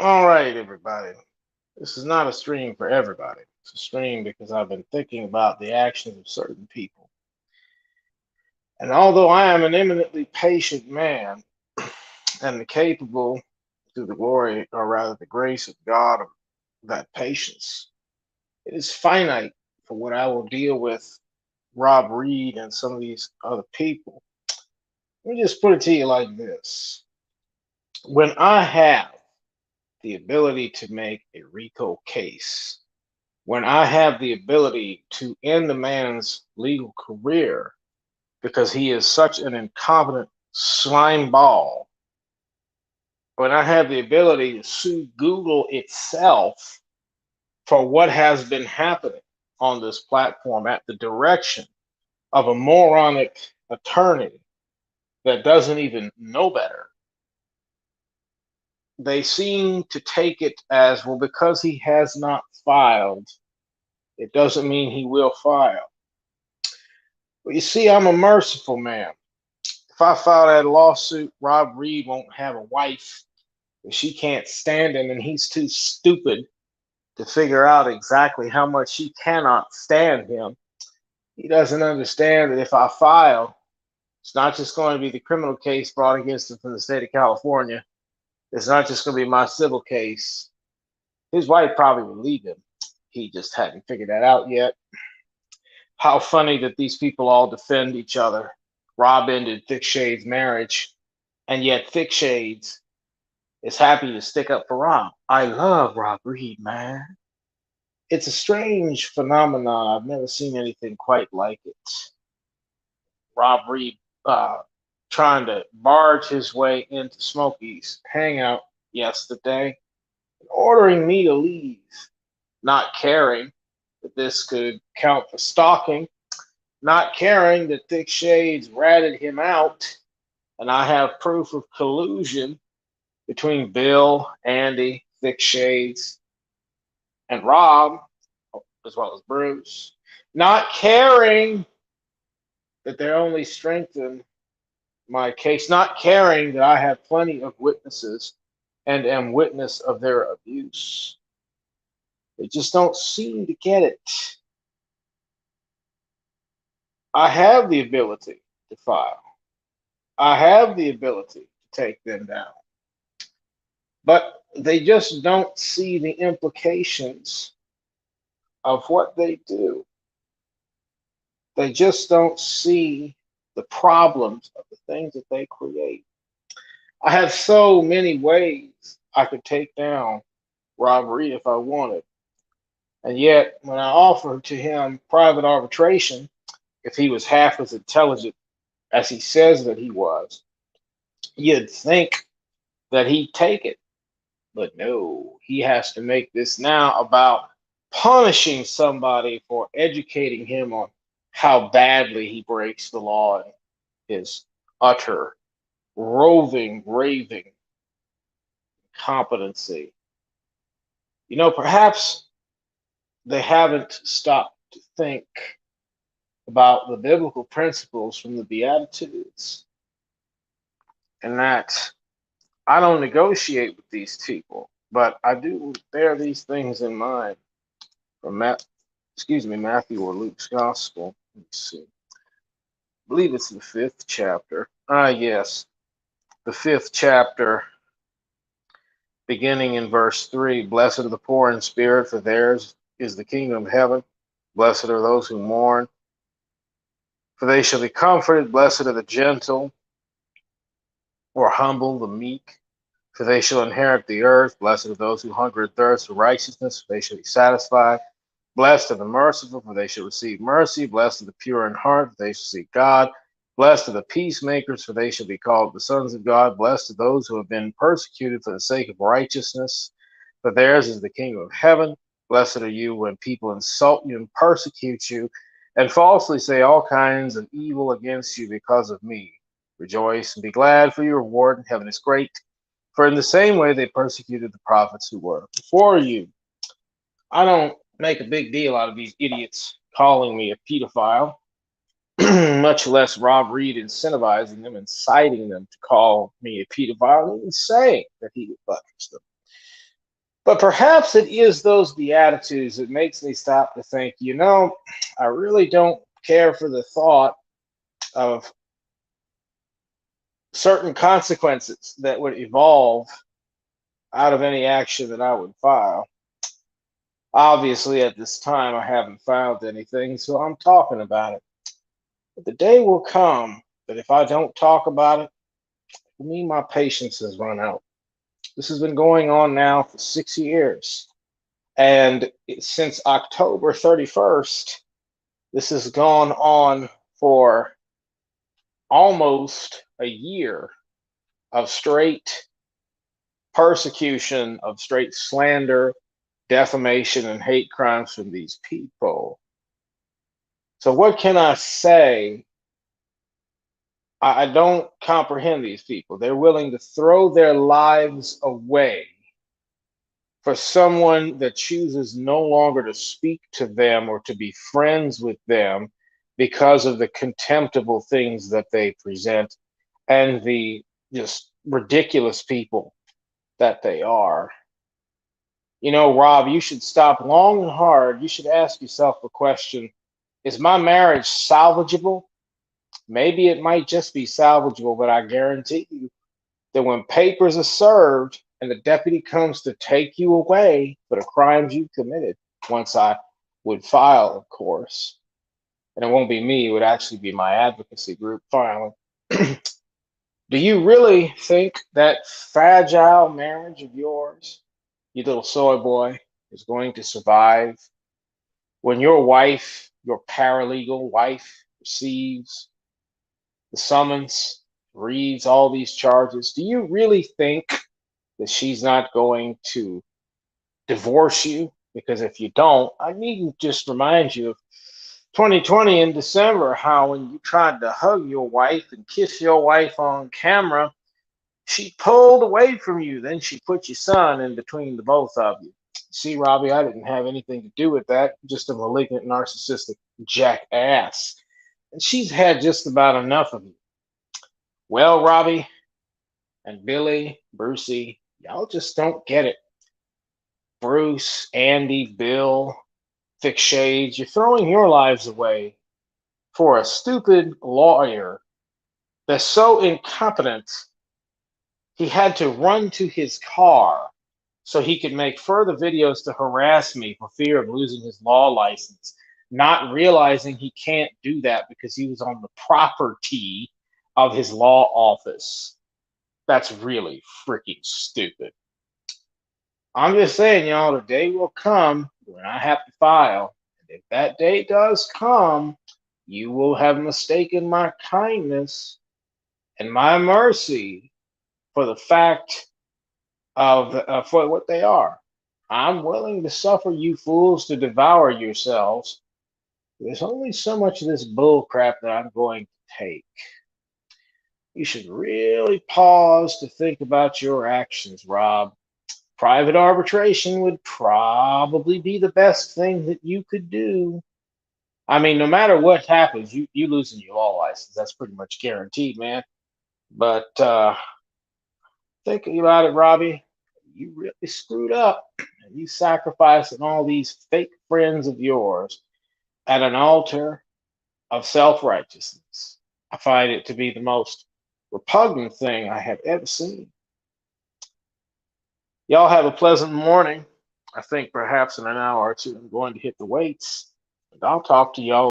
All right, everybody. This is not a stream for everybody. It's a stream because I've been thinking about the actions of certain people. And although I am an eminently patient man and capable through the glory, or rather the grace of God, of that patience, it is finite for what I will deal with Rob Reed and some of these other people. Let me just put it to you like this. When I have the ability to make a RICO case, when I have the ability to end the man's legal career because he is such an incompetent slime ball, when I have the ability to sue Google itself for what has been happening on this platform at the direction of a moronic attorney that doesn't even know better, they seem to take it as well because he has not filed, it doesn't mean he will file. But you see, I'm a merciful man. If I file that lawsuit, Rob Reed won't have a wife. If she can't stand him and he's too stupid to figure out exactly how much she cannot stand him, he doesn't understand that if I file, it's not just going to be the criminal case brought against him from the state of California. It's not just going to be my civil case. His wife probably would leave him. He just hadn't figured that out yet. How funny that these people all defend each other. Rob ended Thick Shade's marriage, and yet Thick Shades is happy to stick up for Rob. I love Rob Reed, man. It's a strange phenomenon. I've never seen anything quite like it. Rob Reed trying to barge his way into Smokey's hangout yesterday, ordering me to leave, not caring that this could count for stalking, not caring that Thick Shades ratted him out, and I have proof of collusion between Bill, Andy, Thick Shades, and Rob, as well as Bruce, not caring that they only strengthen my case, not caring that I have plenty of witnesses and am witness of their abuse. They just don't seem to get it. I have the ability to file. I have the ability to take them down. But they just don't see the implications of what they do. They just don't see the problems of the things that they create. I have so many ways I could take down Rob Reed if I wanted. And yet, when I offered to him private arbitration, if he was half as intelligent as he says that he was, you'd think that he'd take it. But no, he has to make this now about punishing somebody for educating him on how badly he breaks the law and his utter, roving, raving competency. Perhaps they haven't stopped to think about the biblical principles from the Beatitudes, and that I don't negotiate with these people, but I do bear these things in mind from Matthew or Luke's gospel. Let's see. I believe it's the fifth chapter. Yes, the fifth chapter, beginning in verse 3. Blessed are the poor in spirit, for theirs is the kingdom of heaven. Blessed are those who mourn, for they shall be comforted. Blessed are the gentle or humble, the meek, for they shall inherit the earth. Blessed are those who hunger and thirst for righteousness, for they shall be satisfied. Blessed are the merciful, for they shall receive mercy. Blessed are the pure in heart, for they shall see God. Blessed are the peacemakers, for they shall be called the sons of God. Blessed are those who have been persecuted for the sake of righteousness, for theirs is the kingdom of heaven. Blessed are you when people insult you and persecute you, and falsely say all kinds of evil against you because of me. Rejoice and be glad, for your reward in heaven is great. For in the same way they persecuted the prophets who were before you. I don't make a big deal out of these idiots calling me a pedophile, much less Rob Reed incentivizing them, inciting them to call me a pedophile, and even saying that he would buttress them. But perhaps it is those beatitudes that makes me stop to think, I really don't care for the thought of certain consequences that would evolve out of any action that I would file. Obviously, at this time, I haven't filed anything, so I'm talking about it. But the day will come that if I don't talk about it, I mean my patience has run out. This has been going on now for 6 years. And since October 31st, this has gone on for almost a year of straight persecution, of straight slander, defamation, and hate crimes from these people. So, what can I say? I don't comprehend these people. They're willing to throw their lives away for someone that chooses no longer to speak to them or to be friends with them because of the contemptible things that they present and the just ridiculous people that they are. Rob, you should stop long and hard. You should ask yourself a question. Is my marriage salvageable? Maybe it might just be salvageable, but I guarantee you that when papers are served and the deputy comes to take you away for the crimes you committed, once I would file, of course, and it won't be me, it would actually be my advocacy group filing. Do you really think that fragile marriage of yours, you little soy boy, is going to survive when your wife, your paralegal wife, receives the summons, reads all these charges? Do you really think that she's not going to divorce you? Because if you don't, I needn't just remind you of 2020 in December, how when you tried to hug your wife and kiss your wife on camera, she pulled away from you. Then she put your son in between the both of you. See, Robbie, I didn't have anything to do with that. Just a malignant, narcissistic jackass. And she's had just about enough of you. Well, Robbie and Billy, Brucey, y'all just don't get it. Bruce, Andy, Bill, Thick Shades, you're throwing your lives away for a stupid lawyer that's so incompetent he had to run to his car so he could make further videos to harass me for fear of losing his law license, not realizing he can't do that because he was on the property of his law office. That's really freaking stupid. I'm just saying, y'all, the day will come when I have to file. And if that day does come, you will have mistaken my kindness and my mercy for the fact of for what they are. I'm willing to suffer you fools to devour yourselves. There's only so much of this bull crap that I'm going to take. You should really pause to think about your actions, Rob. Private arbitration would probably be the best thing that you could do. I mean, no matter what happens, you losing your law license. That's pretty much guaranteed, man. But thinking about it, Robbie, you really screwed up. And you sacrificing all these fake friends of yours at an altar of self-righteousness. I find it to be the most repugnant thing I have ever seen. Y'all have a pleasant morning. I think perhaps in an hour or two I'm going to hit the weights. And I'll talk to y'all